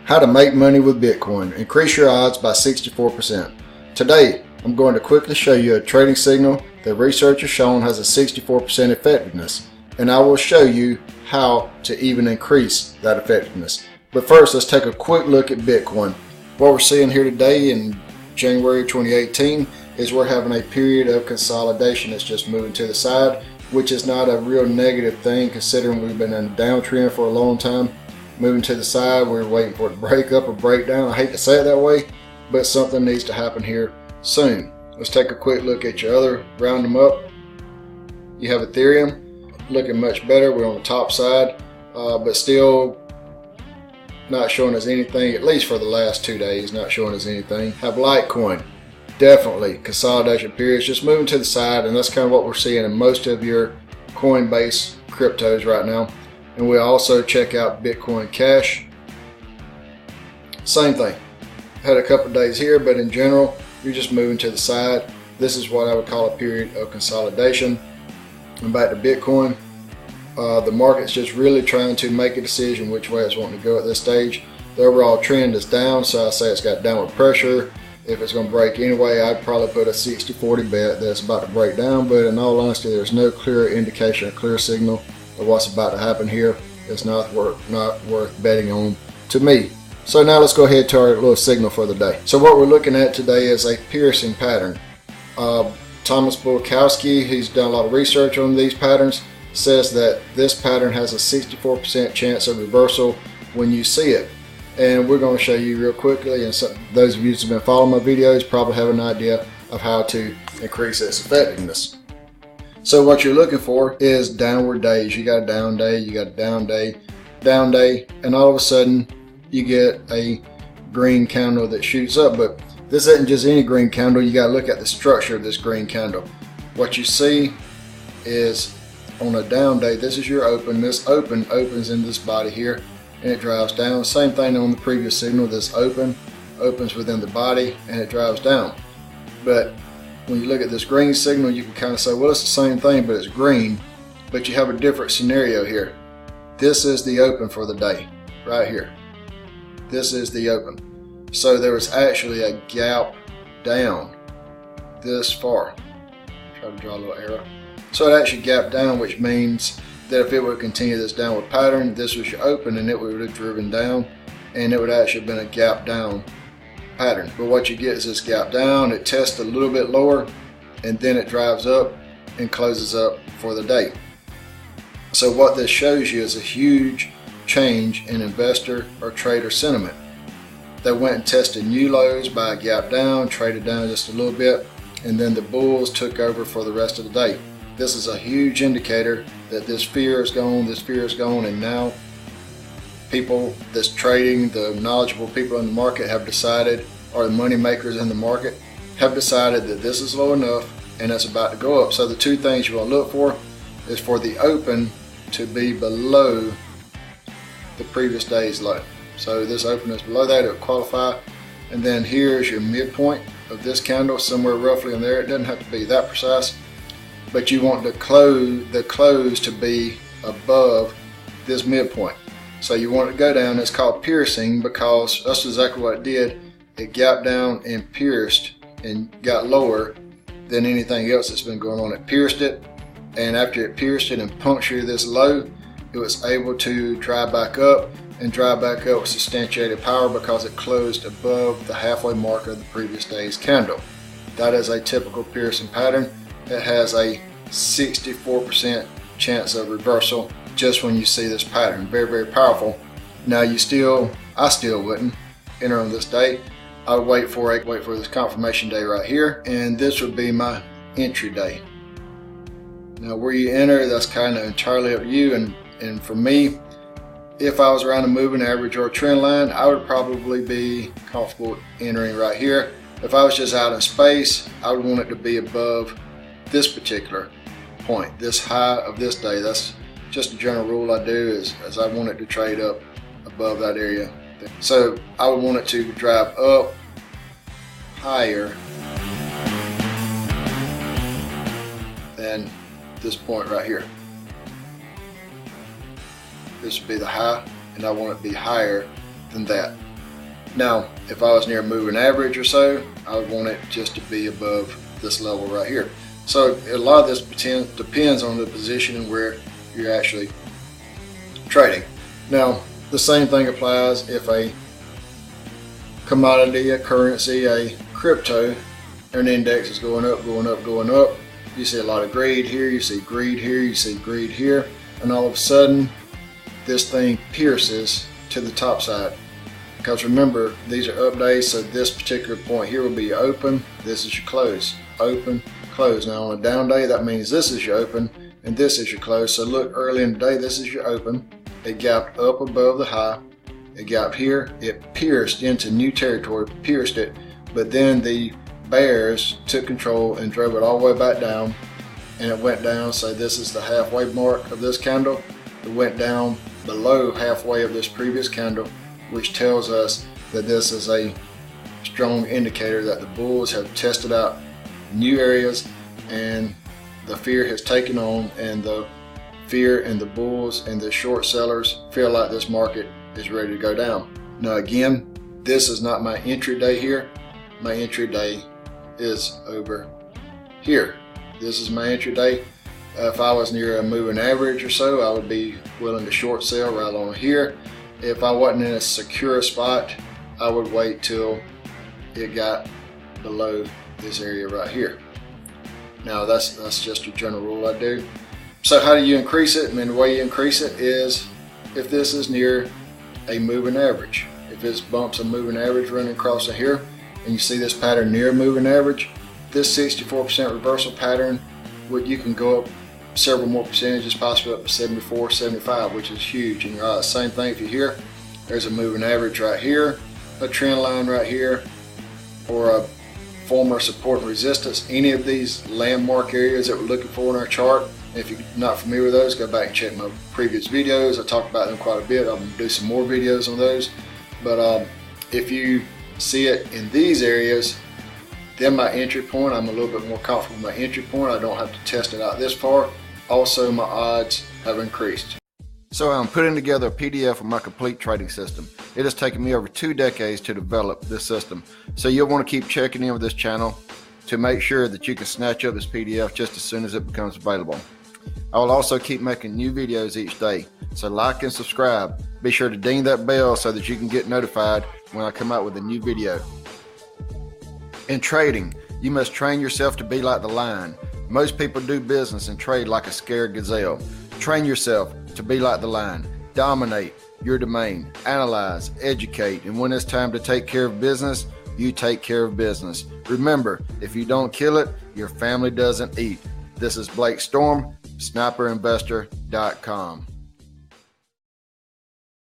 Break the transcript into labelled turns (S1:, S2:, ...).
S1: How to make money with Bitcoin. Increase your odds by 64%. Today, I'm going to quickly show you a trading signal that research has shown has a 64% effectiveness, and I will show you how to even increase that effectiveness. But first, let's take a quick look at Bitcoin. What we're seeing here today in January 2018 is we're having a period of consolidation that's just moving to the side, which is not a real negative thing considering we've been in a downtrend for a long time. Moving to the side, we're waiting for it to break up or break down. I hate to say it that way, but something needs to happen here soon. Let's take a quick look at your other, round them up. You have Ethereum looking much better. We're on the top side, but still not showing us anything, at least for the last 2 days, not showing us anything. Have Litecoin, definitely consolidation periods, just moving to the side, and that's kind of what we're seeing in most of your Coinbase cryptos right now. And we also check out Bitcoin Cash. Same thing. Had a couple days here, but in general, you're just moving to the side. This is what I would call a period of consolidation. And back to Bitcoin. The market's just really trying to make a decision which way it's wanting to go at this stage. The overall trend is down, so I say it's got downward pressure. If it's going to break anyway, I'd probably put a 60-40 bet that it's about to break down, but in all honesty, there's no clear indication, a clear signal of what's about to happen here. It's not worth betting on to me. So now let's go ahead to our little signal for the day. So what we're looking at today is a piercing pattern. Thomas Bulkowski, he's done a lot of research on these patterns, says that this pattern has a 64% chance of reversal when you see it. And we're going to show you real quickly, and those of you who've been following my videos probably have an idea of how to increase its effectiveness. So what you're looking for is downward days. You got a down day, you got a down day, and all of a sudden you get a green candle that shoots up. But this isn't just any green candle. You got to look at the structure of this green candle. What you see is on a down day, this is your open. This open opens in this body here, and it drives down. Same thing on the previous signal. This open opens within the body, and it drives down. But when you look at this green signal, you can kind of say, well, it's the same thing, but it's green. But you have a different scenario here. This is the open for the day, right here. This is the open. So there was actually a gap down this far. Try to draw a little arrow. So it actually gapped down, which means that if it would continue this downward pattern, this was your open, and it would have driven down, and it would actually have been a gap down pattern. But what you get is this gap down, it tests a little bit lower, and then it drives up and closes up for the day. So what this shows you is a huge change in investor or trader sentiment. They went and tested new lows by a gap down, traded down just a little bit, and then the bulls took over for the rest of the day. This is a huge indicator that this fear is gone, and now people that's trading, the knowledgeable people in the market have decided, or the money makers in the market have decided that this is low enough and it's about to go up. So the two things you want to look for is for the open to be below the previous day's low. So this open is below that, it'll qualify. And then here's your midpoint of this candle, somewhere roughly in there. It doesn't have to be that precise, but you want the close to be above this midpoint. So you want it to go down. It's called piercing because that's exactly what it did. It gapped down and pierced and got lower than anything else that's been going on. It pierced it, and after it pierced it and punctured this low, it was able to drive back up, and drive back up with substantiated power because it closed above the halfway mark of the previous day's candle. That is a typical piercing pattern. It has a 64% chance of reversal just when you see this pattern. Very, very powerful. Now I still wouldn't enter on this day. I would wait for this confirmation day right here, and this would be my entry day. Now where you enter, that's kind of entirely up to you, and for me, if I was around a moving average or a trend line, I would probably be comfortable entering right here. If I was just out in space, I would want it to be above this particular point, this high of this day. That's just a general rule I do, is I want it to trade up above that area. So I would want it to drive up higher than this point right here. This would be the high, and I want it to be higher than that. Now, if I was near a moving average or so, I would want it just to be above this level right here. So a lot of this depends on the position and where you're actually trading. Now, the same thing applies if a commodity, a currency, a crypto, an index is going up, going up, going up. You see a lot of greed here, you see greed here, you see greed here, and all of a sudden this thing pierces to the top side. Because remember, these are up days, so this particular point here will be open, this is your close, open, close. Now on a down day, that means this is your open and this is your close. So look, early in the day, this is your open. It gapped up above the high, it gapped here, it pierced into new territory, pierced it, but then the bears took control and drove it all the way back down, and it went down. So this is the halfway mark of this candle. It went down below halfway of this previous candle, which tells us that this is a strong indicator that the bulls have tested out new areas and the fear has taken on, and the fear and the bulls and the short sellers feel like this market is ready to go down. Now again, this is not my entry day here. My entry day is over here. This is my entry day. If I was near a moving average or so, I would be willing to short sell right on here. If I wasn't in a secure spot, I would wait till it got below this area right here. Now that's just a general rule I do. So how do you increase it? I mean, the way you increase it is if this is near a moving average. If this bumps a moving average running across in here, and you see this pattern near moving average, this 64% reversal pattern, you can go up several more percentages, possibly up to 74, 75, which is huge in your eyes. Same thing if you're here, there's a moving average right here, a trend line right here, or a former support and resistance. Any of these landmark areas that we're looking for in our chart, if you're not familiar with those, go back and check my previous videos. I talked about them quite a bit. I'm going to do some more videos on those. But if you see it in these areas, then my entry point, I'm a little bit more comfortable with my entry point. I don't have to test it out this far. Also, my odds have increased. So I'm putting together a PDF of my complete trading system. It has taken me over 2 decades to develop this system. So you'll want to keep checking in with this channel to make sure that you can snatch up this PDF just as soon as it becomes available. I will also keep making new videos each day. So like and subscribe. Be sure to ding that bell so that you can get notified when I come out with a new video. In trading, you must train yourself to be like the lion. Most people do business and trade like a scared gazelle. Train yourself to be like the lion. Dominate your domain. Analyze, educate, and when it's time to take care of business, you take care of business. Remember, if you don't kill it, your family doesn't eat. This is Blake Storm, SniperInvestor.com.